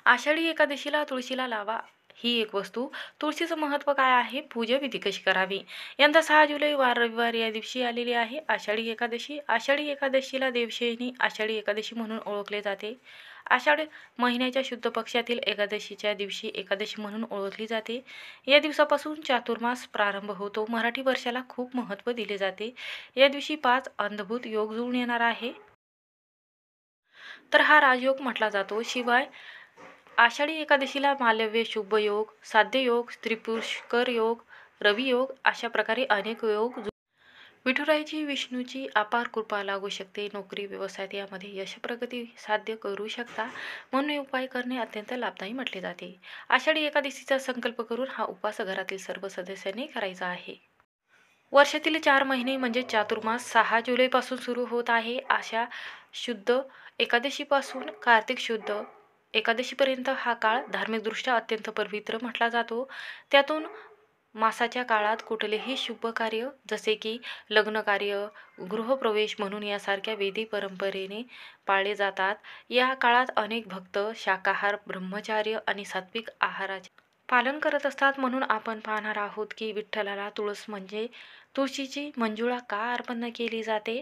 आषाढी एकादशीला तुळशीला लावा ही एक वस्तू. तुळशीचं महत्त्व काय आहे? पूजाविधी कशी करावी? यंदा 6 जुलै वार रविवार या दिवशी आलेली आहे आषाढी एकादशी. आषाढी एकादशीला देवशयनी आषाढी एकादशी म्हणून ओळखले जाते. आषाढ महिन्याच्या शुद्ध पक्षातील एकादशीच्या दिवशी एकादशी म्हणून ओळखली जाते. या दिवसापासून चातुर्मास प्रारंभ होतो. मराठी वर्षाला खूप महत्त्व दिले जाते. या दिवशी 5 अद्भुत योग जुळून येणार आहे. तर हा राजयोग म्हटला जातो. शिवाय आषाढी एकादशीला मालव्य शुभ योग, साध्य योग, स्त्रीपुष्कर योग, रवी योग अशा प्रकारे अनेक योग विठुरायाची विष्णूची अपार कृपा लागू शकते. नोकरी व्यवसायात यामध्ये यश प्रगती साध्य करू शकता, म्हणून हे उपाय करणे अत्यंत लाभदायी म्हटले जाते. आषाढी एकादशीचा संकल्प करून हा उपवास घरातील सर्व सदस्यांनी करायचा आहे. वर्षातील 4 महिने म्हणजे चातुर्मास 6 जुलैपासून सुरू होत आहे. अशा शुद्ध एकादशीपासून कार्तिक शुद्ध एकादशीपर्यंत हा काळ धार्मिकदृष्ट्या अत्यंत पवित्र म्हटला जातो. त्यातून मासाच्या काळात कुठलेही शुभ कार्य जसे की लग्न कार्य, गृहप्रवेश म्हणून यासारख्या विधी परंपरेने पाळले जातात. या काळात अनेक भक्त शाकाहार, ब्रह्मचार्य आणि सात्विक आहाराचे पालन करत असतात. म्हणून आपण पाहणार आहोत की विठ्ठलाला तुळस म्हणजे तुळशीची मंजुळा का अर्पण केली जाते,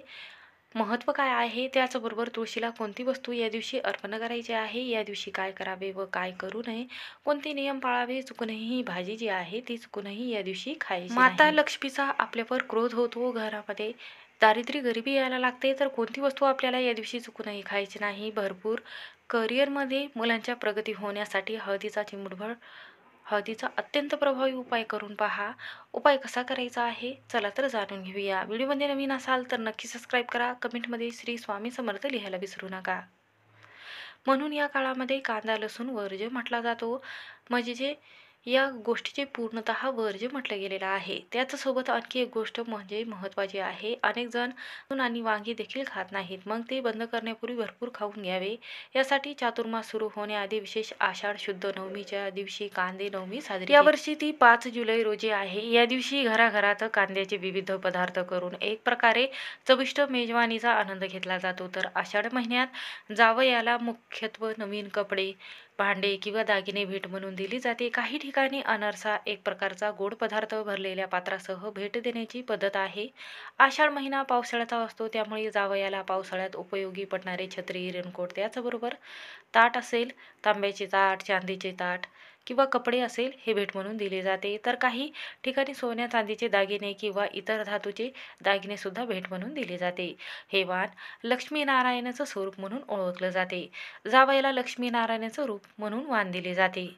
महत्त्व काय आहे, त्याचबरोबर तुळशीला कोणती वस्तू या दिवशी अर्पण करायची आहे, या दिवशी काय करावे व काय करू नये, कोणते नियम पाळावे, चुकूनही ही भाजी जी आहे ती चुकूनही या दिवशी खायची माता लक्ष्मीचा आपल्यावर क्रोध होतो, घरामध्ये दारिद्र्य गरिबी यायला लागते. तर कोणती वस्तू आपल्याला या दिवशी चुकूनही खायची नाही. भरपूर करिअरमध्ये मुलांच्या प्रगती होण्यासाठी हळदीचा अत्यंत प्रभावी उपाय करून पहा. उपाय कसा करायचा आहे चला तर जाणून घेऊया. व्हिडिओमध्ये नवीन असाल तर नक्की सबस्क्राईब करा. कमेंटमध्ये श्री स्वामी समर्थ लिहायला विसरू नका. म्हणून या काळामध्ये कांदा लसूण वर्ज्य म्हटला जातो, म्हणजे या गोष्टीचे पूर्णतः वर्ज्य म्हटलं गेलेलं आहे. त्याचसोबत आणखी एक गोष्ट म्हणजे महत्त्वाची आहे. अनेक जण लसूण आणि वांगी देखील खात नाहीत, मग ते बंद करण्यापूर्वी भरपूर खाऊन घ्यावे. यासाठी चातुर्मास सुरू होण्याआधी विशेष आषाढ शुद्ध नवमीच्या दिवशी कांदे नवमी साजरी यावर्षी ती 5 जुलै रोजी आहे. या दिवशी घराघरात कांद्याचे विविध पदार्थ करून एक प्रकारे चविष्ट मेजवानीचा आनंद घेतला जातो. तर आषाढ महिन्यात जावयाला मुख्यत्वे नवीन कपडे, भांडे किंवा दागिने भेट म्हणून दिली जाते. काही ठिकाणी अनारसा एक प्रकारचा गोड पदार्थ भरलेल्या पात्रासह भेट देण्याची पद्धत आहे. आषाढ महिना पावसाळ्याचा असतो, त्यामुळे जावयाला पावसाळ्यात उपयोगी पडणारे छत्री, रेनकोट, त्याचबरोबर ताट असेल, तांब्याचे ताट, चांदीचे ताट किंवा कपडे असेल हे भेट म्हणून दिले जाते. तर काही ठिकाणी सोन्या चांदीचे दागिने किंवा इतर धातूचे दागिने सुद्धा भेट म्हणून दिले जाते. हे वाण लक्ष्मीनारायणाचं स्वरूप म्हणून ओळखलं जाते. जावयाला लक्ष्मीनारायणाचं रूप म्हणून वाण दिले जाते.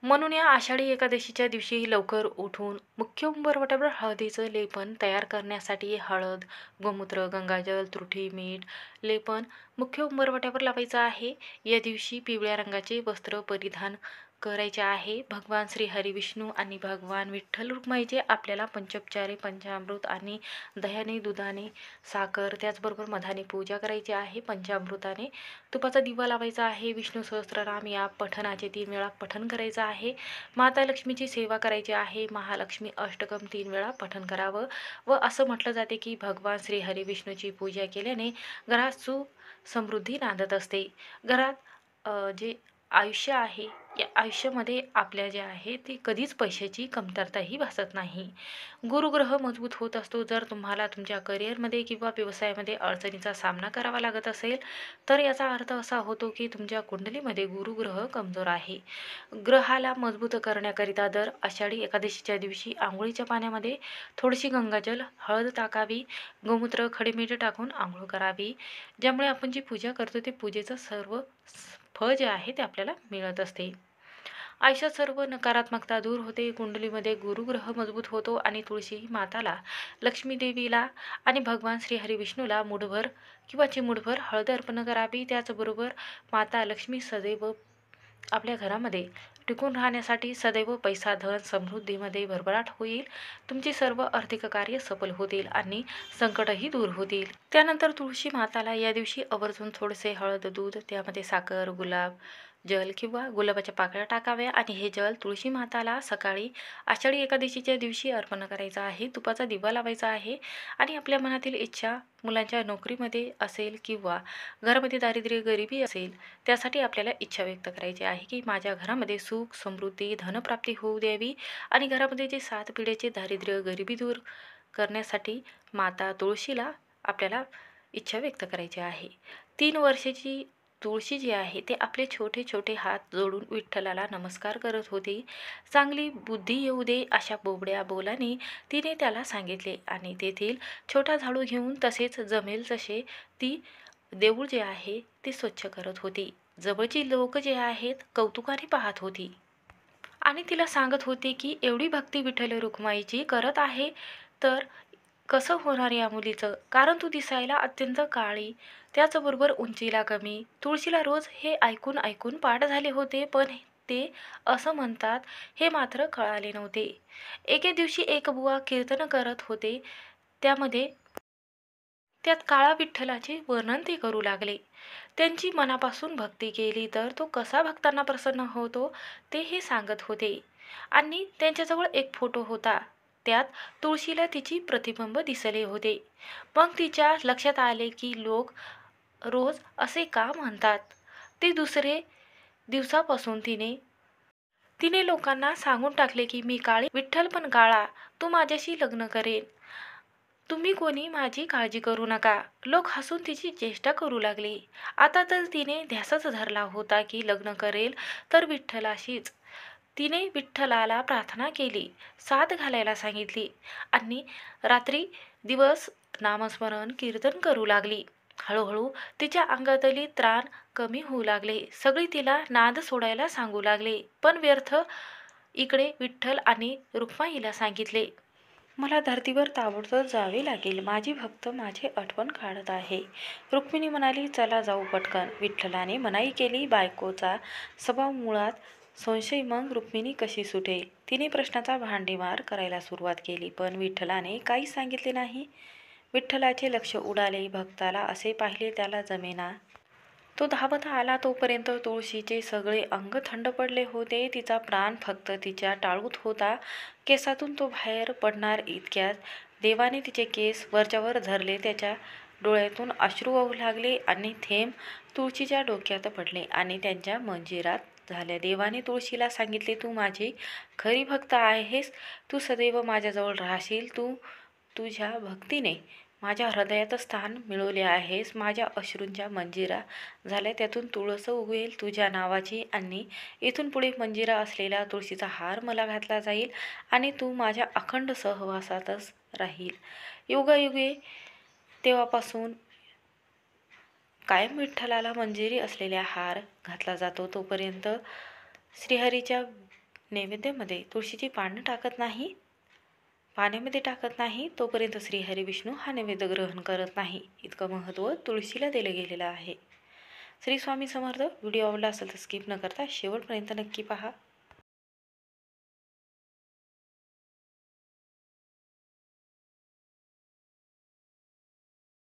म्हणून या आषाढी एकादशीच्या दिवशी लवकर उठून मुख्य उंबरवट्यावर हळदीचं लेपन तयार करण्यासाठी हळद, गोमूत्र, गंगाजल, तुरटी, मीठ लेपन मुख्य उंबरवट्यावर लावायचं आहे. या दिवशी पिवळ्या रंगाचे वस्त्र परिधान करायचे आहे. भगवान श्री हरिविष्णू आणि भगवान विठ्ठल रुक्माईचे आपल्याला पंचोपचारे, पंचामृत आणि दह्याने, दुधाने, साखर त्याचबरोबर मधाने पूजा करायची आहे. पंचामृताने तुपाचा दिवा लावायचा आहे. विष्णू सहस्त्रनाम या पठणाचे 3 वेळा पठण करायचं आहे. माता लक्ष्मीची सेवा करायची आहे. महालक्ष्मी अष्टकम 3 वेळा पठण करावं. व असं म्हटलं जाते की भगवान श्री हरिविष्णूची पूजा केल्याने घरात सुख समृद्धी नांदत असते. घरात जे आयुष्य आहे या आयुष्यामध्ये आपल्या जे आहे ते कधीच पैशाची कमतरताही भासत नाही. गुरुग्रह मजबूत होत असतो. जर तुम्हाला तुमच्या करिअरमध्ये किंवा व्यवसायामध्ये अडचणीचा सामना करावा लागत असेल तर याचा अर्थ असा होतो की तुमच्या कुंडलीमध्ये गुरुग्रह कमजोर आहे. ग्रहाला मजबूत करण्याकरिता दर आषाढी एकादशीच्या दिवशी आंघोळीच्या पाण्यामध्ये थोडीशी गंगाजल, हळद टाकावी, गोमूत्र, खडे मीठ टाकून आंघोळ करावी. ज्यामुळे आपण जी पूजा करतो ते पूजेचं सर्व फळ जे आहे ते आपल्याला मिळत असते. आयुष्यात सर्व नकारात्मकता दूर होते. कुंडलीमध्ये गुरुग्रह मजबूत होतो आणि तुळशी माताला, लक्ष्मी देवीला आणि भगवान श्री हरिविष्णूला मुठभर किंवा चिमूटभर हळद अर्पण करावी. त्याचबरोबर माता लक्ष्मी सदैव आपल्या घरामध्ये टिकून राहण्यासाठी सदैव पैसा, धन, समृद्धीमध्ये भरभराट होईल. तुमची सर्व आर्थिक कार्य सफल होतील आणि संकटही दूर होतील. त्यानंतर तुळशी माताला या दिवशी आवर्जून थोडेसे हळद, दूध, त्यामध्ये साखर, गुलाब जल किंवा गुलाबाच्या पाकळ्या टाकाव्या आणि हे जल तुळशी माताला सकाळी आषाढी एकादशीच्या दिवशी अर्पण करायचं आहे. तुपाचा दिवा लावायचा आहे आणि आपल्या मनातील इच्छा, मुलांच्या नोकरीमध्ये असेल किंवा घरामध्ये दारिद्र्य गरिबी असेल, त्यासाठी आपल्याला इच्छा व्यक्त करायची आहे की माझ्या घरामध्ये सुख समृद्धी धनप्राप्ती होऊ द्यावी आणि घरामध्ये जे 7 पिढ्याचे दारिद्र्य गरिबी दूर करण्यासाठी माता तुळशीला आपल्याला इच्छा व्यक्त करायची आहे. 3 वर्षाची तुळशी जी आहे ते आपले छोटे छोटे हात जोडून विठ्ठलाला नमस्कार करत होती. चांगली बुद्धी येऊ दे अशा बोबड्या बोलाने तिने त्याला सांगितले आणि तेथील छोटा झाडू घेऊन तसेच जमेल तसे ती देऊळ जे आहे ते स्वच्छ करत होती. जवळची लोक जे आहेत कौतुकाने पाहत होती आणि तिला सांगत होती की एवढी भक्ती विठ्ठल रुक्माईची करत आहे तर कसं होणार या मुलीचं, कारण तू दिसायला अत्यंत काळी, त्याचबरोबर उंचीला कमी. तुळशीला रोज हे ऐकून ऐकून पाठ झाले होते, पण ते असं म्हणतात हे मात्र कळाले नव्हते. एके दिवशी एक बुवा कीर्तन करत होते, त्यामध्ये त्यात काळा विठ्ठलाचे वर्णन ते करू लागले. त्यांची मनापासून भक्ती केली तर तो कसा भक्तांना प्रसन्न होतो ते हे सांगत होते. आणि त्यांच्याजवळ एक फोटो होता, त्यात तुळशीला तिची प्रतिबिंब दिसले होते. मग तिच्या लक्षात आले की लोक रोज असे का म्हणतात. ते दुसरे दिवसापासून तिने तिने लोकांना सांगून टाकले की मी काळी, विठ्ठल पण काळा, तू माझ्याशी लग्न करेन, तुम्ही कोणी माझी काळजी करू नका. लोक हसून तिची चेष्टा करू लागले. आता तर तिने ध्यासच धरला होता की लग्न करेल तर विठ्ठलाशीच. तिने विठ्ठलाला प्रार्थना केली, साथ घालायला सांगितली आणि रात्री दिवस नामस्मरण कीर्तन करू लागली. हळूहळू तिच्या अंगातली त्राण कमी होऊ लागले. सगळी तिला नाद सोडायला सांगू लागले, पण व्यर्थ. इकडे विठ्ठल आणि रुक्माईला सांगितले, मला धर्तीवर ताबडतोब जावे लागेल, माझी भक्त माझी आठवण काढत आहे. रुक्मिणी म्हणाली, चला जाऊ पटकन. विठ्ठलाने मनाई केली. बायकोचा स्वभाव मुळात संशय, मग रुक्मिणी कशी सुटेल. तिने प्रश्नाचा भांडेमार करायला सुरुवात केली, पण विठ्ठलाने काहीच सांगितले नाही. विठ्ठलाचे लक्ष उडाले. भक्ताला असे पाहिले त्याला जमेना. तो धावत आला तोपर्यंत तुळशीचे सगळे अंग थंड पडले होते. तिचा प्राण फक्त तिच्या टाळूत होता. केसातून तो बाहेर पडणार इतक्यात देवाने तिचे केस वरच्यावर धरले. त्याच्या डोळ्यातून अश्रू वाहू लागले आणि थेंब तुळशीच्या डोक्यात पडले आणि त्यांच्या मंजिरात झाल्या. देवाने तुळशीला सांगितले, तू माझी खरी भक्त आहेस, तू सदैव माझ्याजवळ राहशील, तू तुझ्या भक्तीने माझ्या हृदयात स्थान मिळवले आहेस. माझ्या अश्रूंच्या मंजिरा झाल्या, त्यातून तुळस उगवेल तुझ्या नावाची आणि इथून पुढे मंजिरा असलेला तुळशीचा हार मला घातला जाईल आणि तू माझ्या अखंड सहवासातच राहील युगायुगे. तेव्हापासून कायम विठ्ठलाला मंजिरी असलेला हार घातला जातो. तोपर्यंत श्रीहरीच्या नैवेद्यामध्ये तुळशीची पाण्यामध्ये टाकत नाही तोपर्यंत श्रीहरी विष्णू हा नैवेद्य ग्रहण करत नाही. इतकं महत्त्व तुळशीला दिलं गेलेलं आहे. श्री स्वामी समर्थ. व्हिडिओ आवडला असेल तर स्किप न करता शेवटपर्यंत नक्की पहा.